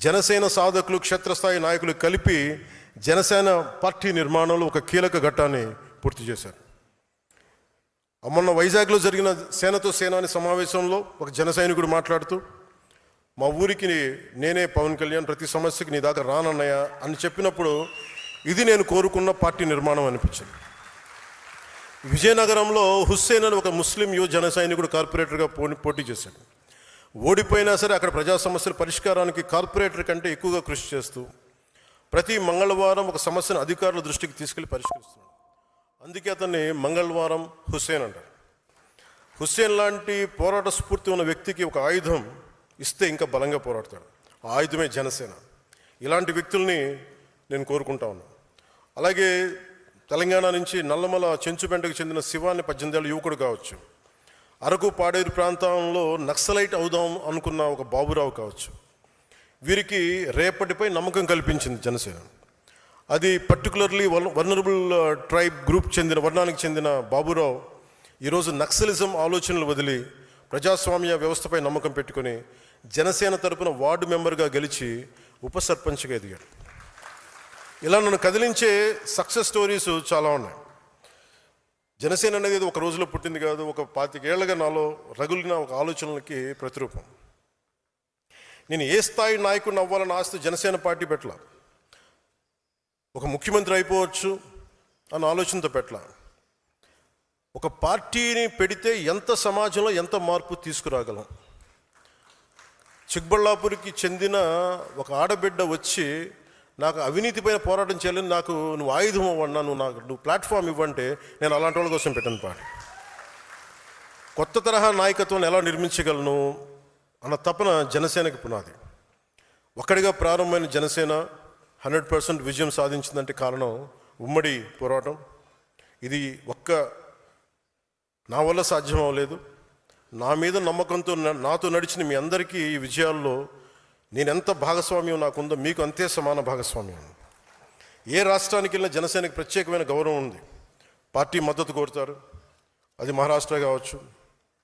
జనసేన సాధకులు, క్షేత్రస్థాయి నాయకులు కలిపి జనసేన పార్టీ నిర్మాణంలో ఒక కీలక ఘట్టాన్ని పూర్తి చేశారు. మొన్న వైజాగ్లో జరిగిన సేనతో సేనాని సమావేశంలో ఒక జన సైనికుడు మాట్లాడుతూ, మా ఊరికి నేనే పవన్ కళ్యాణ్, ప్రతి సమస్యకి నీ దాకా రానన్నయ్య అని చెప్పినప్పుడు ఇది నేను కోరుకున్న పార్టీ నిర్మాణం అనిపించింది. విజయనగరంలో హుస్సేన్ అని ఒక ముస్లిం యువ జన సైనికుడు కార్పొరేటర్గా పోటీ చేశాడు. ఓడిపోయినా సరే అక్కడ ప్రజా సమస్యల పరిష్కారానికి కార్పొరేటర్ కంటే ఎక్కువగా కృషి చేస్తూ ప్రతి మంగళవారం ఒక సమస్యను అధికారుల దృష్టికి తీసుకెళ్లి పరిష్కరిస్తున్నాడు. అందుకే అతన్ని మంగళవారం హుస్సేన్ అంటారు. హుస్సేన్ లాంటి పోరాట స్ఫూర్తి ఉన్న వ్యక్తికి ఒక ఆయుధం ఇస్తే ఇంకా బలంగా పోరాడతాడు. ఆ ఆయుధమే జనసేన. ఇలాంటి వ్యక్తుల్ని నేను కోరుకుంటా ఉన్నాను. అలాగే తెలంగాణ నుంచి నల్లమల చెంచుపెంటకు చెందిన శివాన్ని 18 ఏళ్ళ యువకుడు కావచ్చు, అరకు పాడేరు ప్రాంతంలో నక్సలైట్ అవుదాం అనుకున్న ఒక బాబురావు కావచ్చు, వీరికి రేపటిపై నమ్మకం కల్పించింది జనసేన. అది పర్టికులర్లీ వల్నరబుల్ ట్రైబ్ వర్ణానికి చెందిన బాబురావు ఈరోజు నక్సలిజం ఆలోచనలు వదిలి ప్రజాస్వామ్య వ్యవస్థపై నమ్మకం పెట్టుకొని జనసేన తరపున వార్డు మెంబర్గా గెలిచి ఉప సర్పంచ్గా ఎదిగాడు. ఇలా నన్ను కదిలించే సక్సెస్ స్టోరీస్ చాలా ఉన్నాయి. జనసేన అనేది ఒక రోజులో పుట్టింది కాదు, ఒక 25 ఏళ్లుగా నాలో రగులిన ఒక ఆలోచనలకి ప్రతిరూపం. నేను ఏ స్థాయి నాయకుడిని అవ్వాలని ఆస్తి జనసేన పార్టీ పెట్టలా, ఒక ముఖ్యమంత్రి అయిపోవచ్చు అన్న ఆలోచనతో పెట్టలా. ఒక పార్టీని పెడితే ఎంత సమాజంలో ఎంత మార్పు తీసుకురాగలం. చిక్బళ్ళాపూర్కి చెందిన ఒక ఆడబిడ్డ వచ్చి నాకు అవినీతిపైన పోరాటం చేయాలని, నాకు నువ్వు ఆయుధం అవ్వన్నా, నువ్వు ప్లాట్ఫామ్ ఇవ్వంటే నేను అలాంటి వాళ్ళ కోసం పెట్టాను పార్టీ. కొత్త తరహా నాయకత్వాన్ని ఎలా నిర్మించగలను అన్న తపన జనసేనకి పునాది. ఒక్కడిగా ప్రారంభమైన జనసేన 100% విజయం సాధించిందంటే కారణం ఉమ్మడి పోరాటం. ఇది నా వల్ల సాధ్యం అవ్వలేదు. నా మీద నమ్మకంతో నాతో నడిచిన మీ అందరికీ ఈ విజయాల్లో నేనెంత భాగస్వామ్యం నాకుందో మీకు అంతే సమాన భాగస్వామ్యం. ఏ రాష్ట్రానికి వెళ్ళినా జనసేనకి ప్రత్యేకమైన గౌరవం ఉంది. పార్టీ మద్దతు కోరుతారు. అది మహారాష్ట్ర కావచ్చు,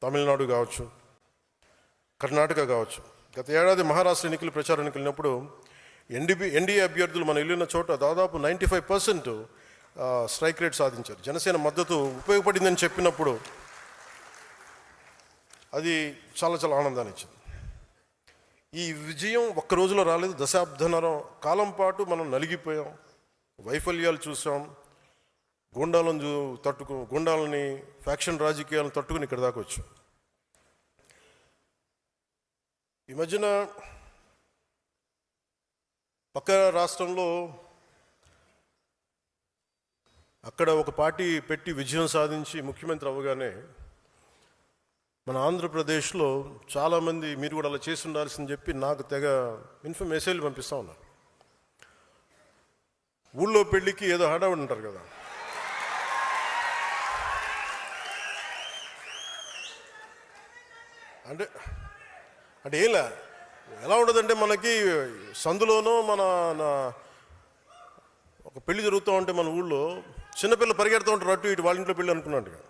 తమిళనాడు కావచ్చు, కర్ణాటక కావచ్చు. గత ఏడాది మహారాష్ట్ర ప్రచారానికి వెళ్ళినప్పుడు ఎన్డీఏ అభ్యర్థులు మనం వెళ్ళిన చోట దాదాపు 95% స్ట్రైక్ రేట్ సాధించారు. జనసేన మద్దతు ఉపయోగపడిందని చెప్పినప్పుడు అది చాలా చాలా ఆనందాన్ని ఇచ్చింది. ఈ విజయం ఒక్క రోజులో రాలేదు. దశాబ్దన్నర కాలం పాటు మనం నలిగిపోయాం, వైఫల్యాలు చూసాం, గుండాలని ఫ్యాక్షన్ రాజకీయాలను తట్టుకుని ఇక్కడ దాకా వచ్చాం. ఈ మధ్యన పక్క రాష్ట్రంలో అక్కడ ఒక పార్టీ పెట్టి విజయం సాధించి ముఖ్యమంత్రి అవ్వగానే మన ఆంధ్రప్రదేశ్లో చాలామంది మీరు కూడా అలా చేసి ఉండాల్సిందని చెప్పి నాకు తెగ మెసేజ్లు పంపిస్తూ ఉన్నారు. ఊళ్ళో పెళ్ళికి ఏదో హడావుడి ఉంటారు కదా, అంటే ఎలా ఉండదంటే మనకి సందులోనో ఒక పెళ్లి జరుగుతూ ఉంటే మన ఊళ్ళో చిన్నపిల్లలు పరిగెడుతూ ఉంటారు అటు ఇటు, వాళ్ళ ఇంట్లో పెళ్ళి అనుకున్నట్టుగా.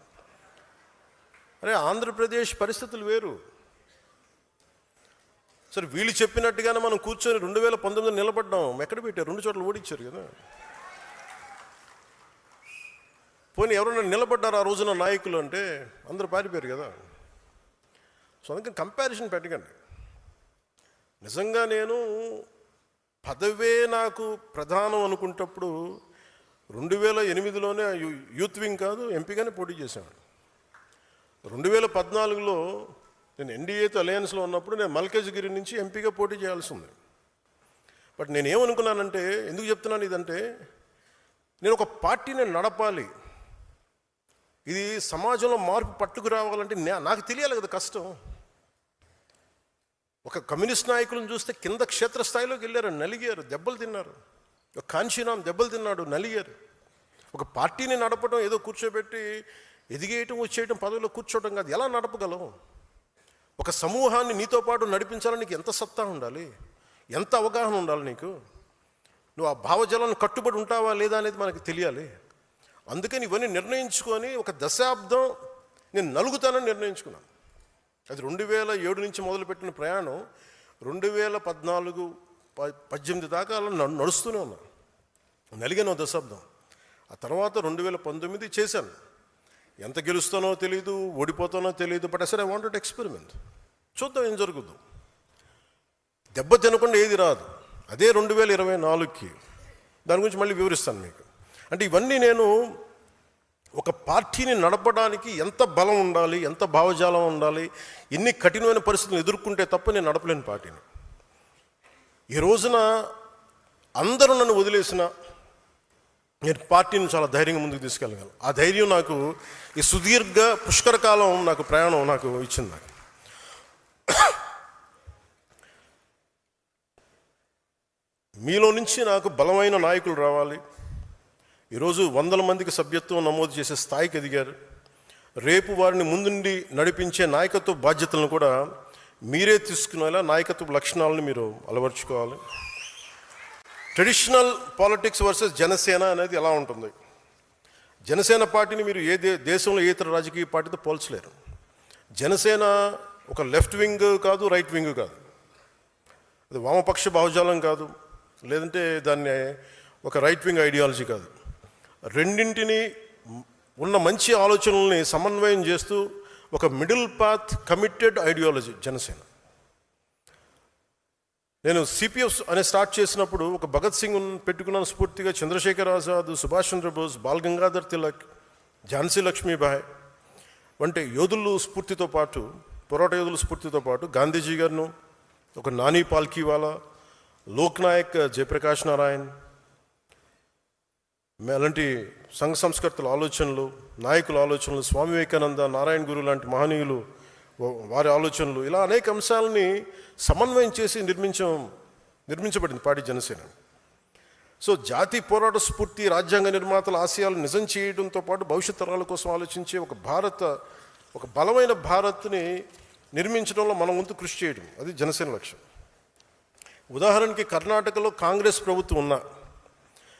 అరే ఆంధ్రప్రదేశ్ పరిస్థితులు వేరు. సరే వీళ్ళు చెప్పినట్టుగానే మనం కూర్చొని 2019 నిలబడ్డాం. ఎక్కడ పెట్టారు? 2 చోట్ల ఓడించారు కదా. పోనీ ఎవరైనా నిలబడ్డారు ఆ రోజున నాయకులు అంటే అందరూ పారిపోయారు కదా. సో అందుకని కంపారిజన్ పెట్టకండి. నిజంగా నేను పదవే నాకు ప్రధానం అనుకుంటప్పుడు 2008లోనే యూత్ వింగ్ కాదు ఎంపీగానే పోటీ చేశాను. 2014లో నేను ఎన్డీఏతో అలయన్స్లో ఉన్నప్పుడు నేను మల్కాజ్గిరి నుంచి ఎంపీగా పోటీ చేయాల్సి ఉంది. బట్ నేనేమనుకున్నానంటే, ఎందుకు చెప్తున్నాను ఇదంటే, నేను ఒక పార్టీని నడపాలి, ఇది సమాజంలో మార్పు పట్టుకు రావాలంటే నాకు తెలియాలి కదా కష్టం. ఒక కమ్యూనిస్ట్ నాయకులను చూస్తే కింద క్షేత్రస్థాయిలోకి వెళ్ళారు, నలిగారు, దెబ్బలు తిన్నారు. ఒక కాంచీరామ్ దెబ్బలు తిన్నాడు, నలిగారు. ఒక పార్టీని నడపడం ఏదో కూర్చోబెట్టి ఎదిగేయటం వచ్చేయటం పదవిలో కూర్చోవటం కాదు. ఎలా నడపగలవు? ఒక సమూహాన్ని నీతో పాటు నడిపించాలని నీకు ఎంత సత్తా ఉండాలి, ఎంత అవగాహన ఉండాలి నీకు. నువ్వు ఆ భావజాలను కట్టుబడి ఉంటావా లేదా అనేది మనకు తెలియాలి. అందుకని ఇవన్నీ నిర్ణయించుకొని ఒక దశాబ్దం నేను నలుగుతానని నిర్ణయించుకున్నాను. అది 2007 నుంచి మొదలుపెట్టిన ప్రయాణం 2014 18 దాకా అలా నడుస్తూనే ఉన్నాను. నలిగాను దశాబ్దం. ఆ తర్వాత 2019 చేశాను. ఎంత గెలుస్తానో తెలియదు, ఓడిపోతానో తెలియదు. బట్ అసలు ఐ వాంటెడ్ ఎక్స్పెరిమెంట్. చూద్దాం ఏం జరుగుద్దు. దెబ్బ తినకుండా ఏది రాదు. అదే 2024కి దాని గురించి మళ్ళీ వివరిస్తాను మీకు. అంటే ఇవన్నీ నేను ఒక పార్టీని నడపడానికి ఎంత బలం ఉండాలి, ఎంత భావజాలం ఉండాలి, ఎన్ని కఠినమైన పరిస్థితులను ఎదుర్కొంటే తప్ప నేను నడపలేని పార్టీని. ఈ రోజున అందరూ నన్ను వదిలేసిన నేను పార్టీని చాలా ధైర్యంగా ముందుకు తీసుకెళ్ళగలను. ఆ ధైర్యం నాకు ఈ సుదీర్ఘ పుష్కర కాలం నాకు ప్రయాణం నాకు ఇచ్చింది. నాకు మీలో నుంచి నాకు బలమైన నాయకులు రావాలి. ఈరోజు 100 మందికి సభ్యత్వం నమోదు చేసే స్థాయికి ఎదిగారు. రేపు వారిని ముందుండి నడిపించే నాయకత్వ బాధ్యతలను కూడా మీరే తీసుకునేలా నాయకత్వ లక్షణాలను మీరు అలవర్చుకోవాలి. ట్రెడిషనల్ పాలిటిక్స్ వర్సెస్ జనసేన అనేది ఎలా ఉంటుంది? జనసేన పార్టీని మీరు దేశంలో ఏ ఇతర రాజకీయ పార్టీతో పోల్చలేరు. జనసేన ఒక లెఫ్ట్ వింగ్ కాదు, రైట్ వింగ్ కాదు, అది వామపక్ష భావజాలం కాదు, లేదంటే దాన్ని ఒక రైట్ వింగ్ ఐడియాలజీ కాదు. రెండింటిని ఉన్న మంచి ఆలోచనల్ని సమన్వయం చేస్తూ ఒక middle path committed ideology Janasena. నేను సిపిఎఫ్ అనే స్టార్ట్ చేసినప్పుడు ఒక భగత్ సింగ్ పెట్టుకున్నాను స్ఫూర్తిగా. చంద్రశేఖర్ ఆజాద్, సుభాష్ చంద్రబోస్, బాల్ గంగాధర్ తిలక్, ఝాన్సీ లక్ష్మీబాయి వంటి యోధులు స్ఫూర్తితో పాటు, పోరాట యోధుల స్ఫూర్తితో పాటు గాంధీజీ గారిను, ఒక నాని పాల్కీవాలా, లోక్ నాయక్ జయప్రకాష్ నారాయణ్, అలాంటి సంఘ సంస్కర్తల ఆలోచనలు, నాయకుల ఆలోచనలు, స్వామి వివేకానంద, నారాయణ గురు లాంటి మహనీయులు వారి ఆలోచనలు, ఇలా అనేక అంశాలని సమన్వయం చేసి నిర్మించబడింది పార్టీ జనసేన. సో జాతి పోరాట స్ఫూర్తి, రాజ్యాంగ నిర్మాతల ఆశయాలు నిజం చేయడంతో పాటు భవిష్యత్ తరాల కోసం ఆలోచించే ఒక బలమైన భారత్ని నిర్మించడంలో మన వంతు కృషి చేయడం, అది జనసేన లక్ష్యం. ఉదాహరణకి కర్ణాటకలో కాంగ్రెస్ ప్రభుత్వం ఉన్నా,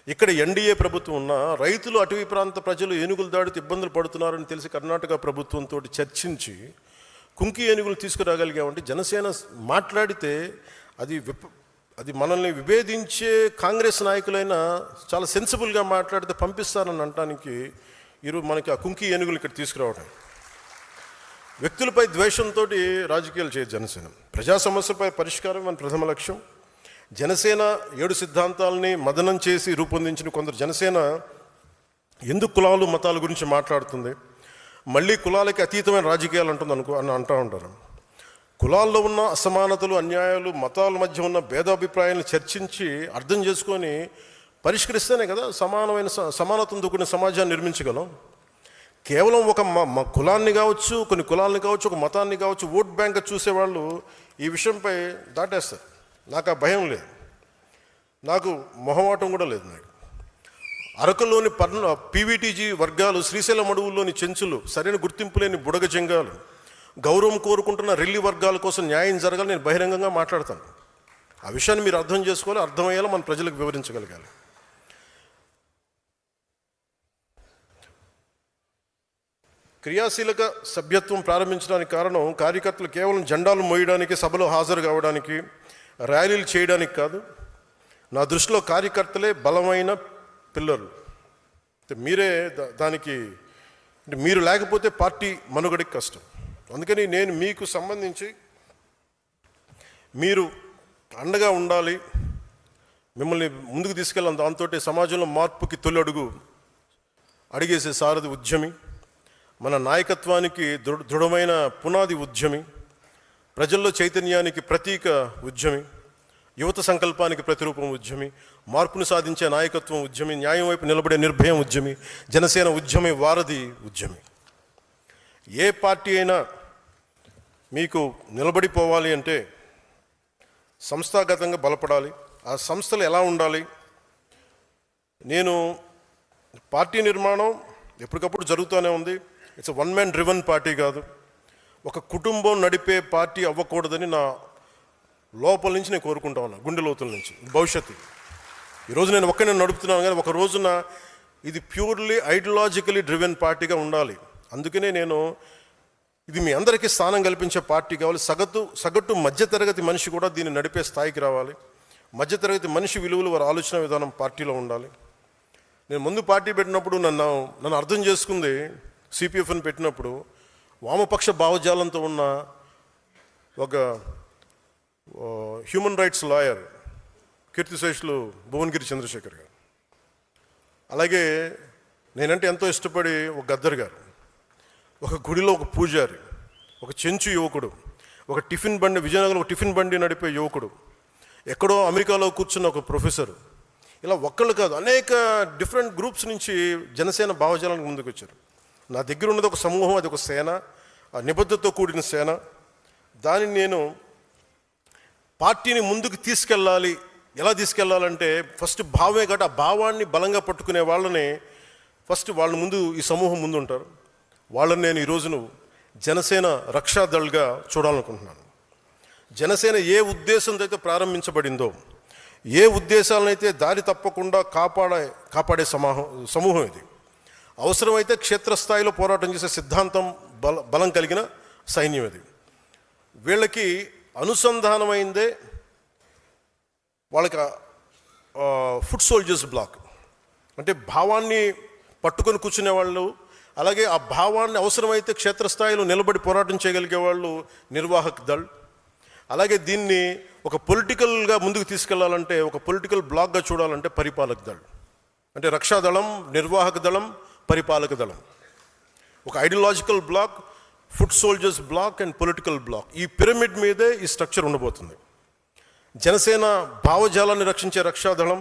ఇక్కడ ఎన్డీఏ ప్రభుత్వం ఉన్నా, రైతులు, అటవీ ప్రాంత ప్రజలు ఏనుగులు దాడితో ఇబ్బందులు పడుతున్నారని తెలిసి కర్ణాటక ప్రభుత్వంతో చర్చించి కుంకి ఏనుగులు తీసుకురాగలిగామంటే, జనసేన మాట్లాడితే అది మనల్ని విభేదించే కాంగ్రెస్ నాయకులైనా చాలా సెన్సిబుల్గా మాట్లాడితే పంపిస్తారని అనటానికి ఈరోజు మనకి ఆ కుంకి ఏనుగులు ఇక్కడ తీసుకురావడం. వ్యక్తులపై ద్వేషంతో రాజకీయాలు చేయదు జనసేన. ప్రజా సమస్యలపై పరిష్కారం మన ప్రథమ లక్ష్యం. జనసేన 7 సిద్ధాంతాలని మదనం చేసి రూపొందించిన కొందరు జనసేన ఎందుకు కులాలు మతాల గురించి మాట్లాడుతుంది, మళ్ళీ కులాలకి అతీతమైన రాజకీయాలు అని అంటూ ఉంటారు. కులాల్లో ఉన్న అసమానతలు, అన్యాయాలు, మతాల మధ్య ఉన్న భేదాభిప్రాయాలను చర్చించి అర్థం చేసుకొని పరిష్కరిస్తేనే కదా సమానతతో కూడిన సమాజాన్ని నిర్మించగలం. కేవలం ఒక కులాన్ని కావచ్చు, కొన్ని కులాలని కావచ్చు, ఒక మతాన్ని కావచ్చు ఓట్ బ్యాంక్ చూసేవాళ్ళు ఈ విషయంపై దాటేస్తారు. నాకు ఆ భయం లేదు, నాకు మొహమాటం కూడా లేదు. నాకు అరకులోని పీవీటీజీ వర్గాలు, శ్రీశైలం అడవుల్లోని చెంచులు, సరైన గుర్తింపు లేని బుడగ జంగాలు, గౌరవం కోరుకుంటున్న రెల్లి వర్గాల కోసం న్యాయం జరగాలి నేను బహిరంగంగా మాట్లాడతాను. ఆ విషయాన్ని మీరు అర్థం చేసుకోవాలి, అర్థమయ్యేలా మన ప్రజలకు వివరించగలగాలి. క్రియాశీలక సభ్యత్వం ప్రారంభించడానికి కారణం కార్యకర్తలు కేవలం జెండాలు మోయడానికి, సభలో హాజరు కావడానికి, ర్యాలీలు చేయడానికి కాదు. నా దృష్టిలో కార్యకర్తలే బలమైన పిల్లలు. మీరే దానికి మీరు లేకపోతే పార్టీ మనుగడకి కష్టం. అందుకని నేను మీకు సంబంధించి మీరు అండగా ఉండాలి, మిమ్మల్ని ముందుకు తీసుకెళ్ళాలి. దాంతో సమాజంలో మార్పుకి తొలి అడిగేసే సారథి ఉద్యమి, మన నాయకత్వానికి దృఢమైన పునాది ఉద్యమి, ప్రజల్లో చైతన్యానికి ప్రతీక ఉద్యమి, యువత సంకల్పానికి ప్రతిరూపం ఉద్యమి, మార్పును సాధించే నాయకత్వం ఉద్యమి, న్యాయం వైపు నిలబడే నిర్భయం ఉద్యమి, జనసేన ఉద్యమి వారధి ఉద్యమి. ఏ పార్టీ అయినా మీకు నిలబడిపోవాలి అంటే సంస్థాగతంగా బలపడాలి. ఆ సంస్థలు ఎలా ఉండాలి? నేను పార్టీ నిర్మాణం ఎప్పటికప్పుడు జరుగుతూనే ఉంది. It's one man driven party కాదు, ఒక కుటుంబం నడిపే పార్టీ అవ్వకూడదని నా లోపల నుంచి నేను కోరుకుంటా ఉన్నాను, గుండె లోతుల నుంచి. భవిష్యత్తు ఈరోజు నేను ఒక్కనే నడుపుతున్నాను, కానీ ఒక రోజున ఇది ప్యూర్లీ ఐడియాలజికలీ డ్రివెన్ పార్టీగా ఉండాలి. అందుకనే నేను ఇది మీ అందరికీ స్థానం కల్పించే పార్టీ కావాలి. సగటు మధ్యతరగతి మనిషి కూడా దీన్ని నడిపే స్థాయికి రావాలి. మధ్యతరగతి మనిషి విలువలు, వారి ఆలోచన విధానం పార్టీలో ఉండాలి. నేను ముందు పార్టీ పెట్టినప్పుడు నన్ను అర్థం చేసుకుంది, సిపిఎఫ్ని పెట్టినప్పుడు వామపక్ష భావజాలంతో ఉన్న ఒక హ్యూమన్ రైట్స్ లాయర్ కీర్తిశేషులు భువనగిరి చంద్రశేఖర్ గారు, అలాగే నేనంటే ఎంతో ఇష్టపడి ఒక గద్దర్ గారు, ఒక గుడిలో ఒక పూజారి, ఒక చెంచు యువకుడు, ఒక టిఫిన్ బండి, విజయనగరంలో ఒక టిఫిన్ బండి నడిపే యువకుడు, ఎక్కడో అమెరికాలో కూర్చున్న ఒక ప్రొఫెసర్, ఇలా ఒక్కళ్ళు కాదు అనేక డిఫరెంట్ గ్రూప్స్ నుంచి జనసేన భావజాలానికి ముందుకు వచ్చారు. నా దగ్గర ఉన్నది ఒక సమూహం, అది ఒక సేన, ఆ నిబద్ధతతో కూడిన సేన. దానిని నేను పార్టీని ముందుకు తీసుకెళ్ళాలి. ఎలా తీసుకెళ్ళాలంటే ఫస్ట్ భావమే కాబట్టి ఆ భావాన్ని బలంగా పట్టుకునే వాళ్ళని ఫస్ట్ వాళ్ళ ముందు ఈ సమూహం ముందు ఉంటారు. వాళ్ళని నేను ఈ రోజును జనసేన రక్షాదళ్గా చూడాలనుకుంటున్నాను. జనసేన ఏ ఉద్దేశంతో అయితే ప్రారంభించబడిందో, ఏ ఉద్దేశాలనైతే దారి తప్పకుండా కాపాడే సమూహం ఇది. అవసరమైతే క్షేత్రస్థాయిలో పోరాటం చేసే సిద్ధాంతం బలం కలిగిన సైన్యం ఇది. వీళ్ళకి అనుసంధానమైందే వాళ్ళకి ఫుట్ సోల్జర్స్ బ్లాక్, అంటే భావాన్ని పట్టుకొని కూర్చునే వాళ్ళు, అలాగే ఆ భావాన్ని అవసరమైతే క్షేత్రస్థాయిలో నిలబడి పోరాటం చేయగలిగే వాళ్ళు నిర్వాహక్ దళ్. అలాగే దీన్ని ఒక పొలిటికల్గా ముందుకు తీసుకెళ్లాలంటే, ఒక పొలిటికల్ బ్లాక్గా చూడాలంటే పరిపాలక దళ్, అంటే రక్షాదళం, నిర్వాహక దళం, పరిపాలక దళం. ఒక ideological bloc, foot soldiers bloc and political bloc. ఈ పిరమిడ్ మీదే ఈ స్ట్రక్చర్ ఉండబోతుంది. జనసేన భావజాలాన్ని రక్షించే రక్షాదళం,